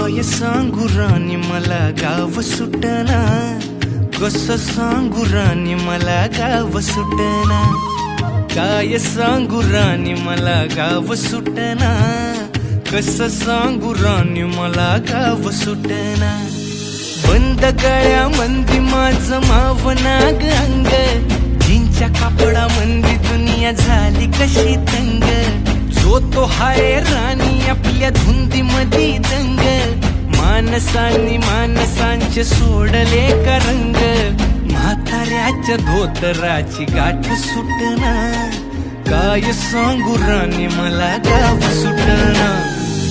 काय सांगू राणी मला गाव सुटना, कसं सांगू राणी मला गाव सुटना, काय सांगू राणी मला गाव सुटना, कसं सांगू राणी मला गाव सुटना. बंद गळ्यामंदी माझं मावनाग अंग, जीनच्या कापडामंदी दुनिया झाली कशी तंग. जो तो हाय राणी आपल्या धुंदीमधी दंग, माणसांनी माणसांचे सोडले का रंग. म्हाताऱ्याच्या धोतराची गाठ सुटना, काय सांगू राणी मला गाव सुटना.